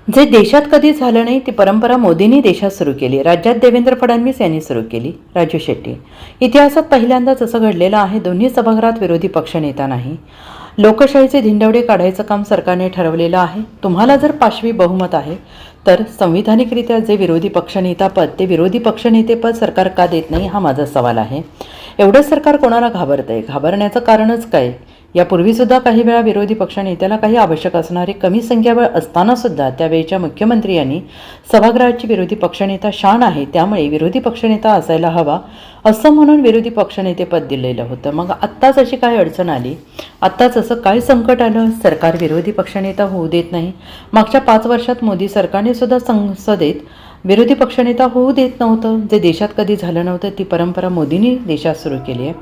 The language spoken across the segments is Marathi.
जे देशात कधी झालं नाही ती परंपरा मोदींनी देशात सुरू केली. राज्यात देवेंद्र फडणवीस यांनी सुरू केली. राजू शेट्टी. इतिहासात पहिल्यांदाच असं घडलेलं आहे. दोन्ही सभागृहात विरोधी पक्षनेता नाही. लोकशाहीचे धिंडवडे काढायचं काम सरकारने ठरवलेलं आहे. तुम्हाला जर पाशवी बहुमत आहे तर संविधानिकरित्या जे विरोधी पक्षनेता पद ते विरोधी पक्षनेतेपद सरकार का देत नाही हा माझा सवाल आहे. एवढंच सरकार कोणाला घाबरतंय? घाबरण्याचं कारणच काय? यापूर्वीसुद्धा काही वेळा विरोधी पक्षनेत्याला काही आवश्यक असणारे कमी संख्याबळ असतानासुद्धा त्यावेळच्या मुख्यमंत्री यांनी सभागृहाची विरोधी पक्षनेता शान आहे त्यामुळे विरोधी पक्षनेता असायला हवा असं म्हणून विरोधी पक्षनेतेपद दिलेलं होतं. मग आत्ताच अशी काय अडचण आली? आत्ताच असं काय संकट आलं? सरकार विरोधी पक्षनेता होऊ देत नाही. मागच्या 5 वर्षात मोदी सरकारने सुद्धा संसदेत विरोधी पक्षनेता होऊ देत नव्हतं. जे देशात कधी झालं नव्हतं ती परंपरा मोदींनी देशात सुरू केली आहे.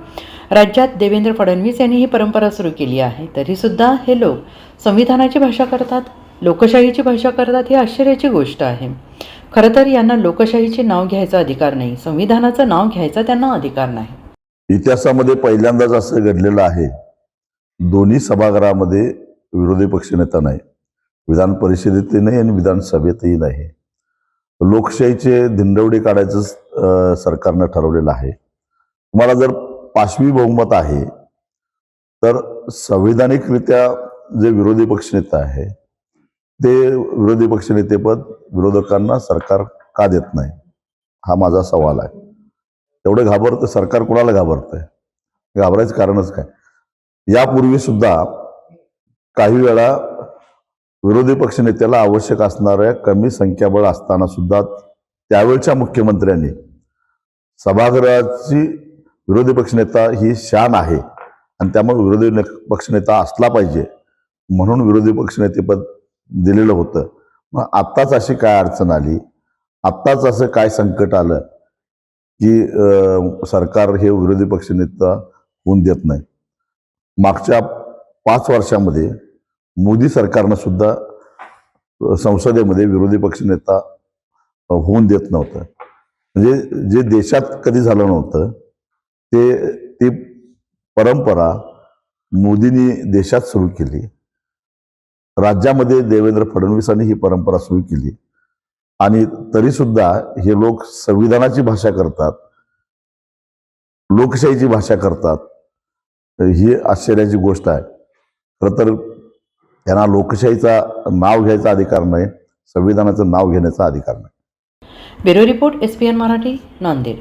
राज्यात देवेंद्र फडणवीस यांनी ही परंपरा सुरू केली आहे. तरीसुद्धा हे लोक संविधानाची भाषा करतात, लोकशाहीची भाषा करतात. ही आश्चर्याची गोष्ट आहे. खरं तर यांना लोकशाहीचे नाव घ्यायचा अधिकार नाही, संविधानाचं नाव घ्यायचा त्यांना अधिकार नाही. इतिहासामध्ये पहिल्यांदाच असं घडलेलं आहे, दोन्ही सभागृहामध्ये विरोधी पक्षनेता नाही. विधान परिषदेतही नाही आणि विधानसभेतही नाही. लोकशाहीचे धिंडवडे काढायचं सरकारनं ठरवलेलं आहे. तुम्हाला जर पाशवी बहुमत आहे तर संविधानिकरित्या जे विरोधी पक्षनेता आहे ते विरोधी पक्षनेतेपद विरोधकांना सरकार का देत नाही हा माझा सवाल आहे. एवढं घाबरतं सरकार, कोणाला घाबरतंय? घाबरायचं कारणच काय? यापूर्वी सुद्धा काही वेळा विरोधी पक्षनेत्याला आवश्यक असणाऱ्या कमी संख्याबळ असताना सुद्धा त्यावेळच्या मुख्यमंत्र्यांनी सभागृहाची विरोधी पक्षनेता ही शान आहे आणि त्यामुळे विरोधी पक्षनेता असला पाहिजे म्हणून विरोधी पक्षनेतेपद दिलेलं होतं. मग आत्ताच अशी काय अडचण आली? आत्ताच असं काय संकट आलं की सरकार हे विरोधी पक्षनेता होऊन देत नाही? मागच्या 5 वर्षामध्ये मोदी सरकारनं सुद्धा संसदेमध्ये विरोधी पक्षनेता होऊन देत नव्हतं. म्हणजे जे देशात कधी झालं नव्हतं ती परंपरा मोदींनी देशात सुरू केली. राज्यामध्ये देवेंद्र फडणवीसांनी ही परंपरा सुरू केली आणि तरीसुद्धा हे लोक संविधानाची भाषा करतात, लोकशाहीची भाषा करतात. ही आश्चर्याची गोष्ट आहे. खरं तर त्यांना लोकशाहीचा नाव घ्यायचा अधिकार नाही, संविधानाचं नाव घेण्याचा अधिकार नाही. Bureau report, SPN Marathi, Nanded.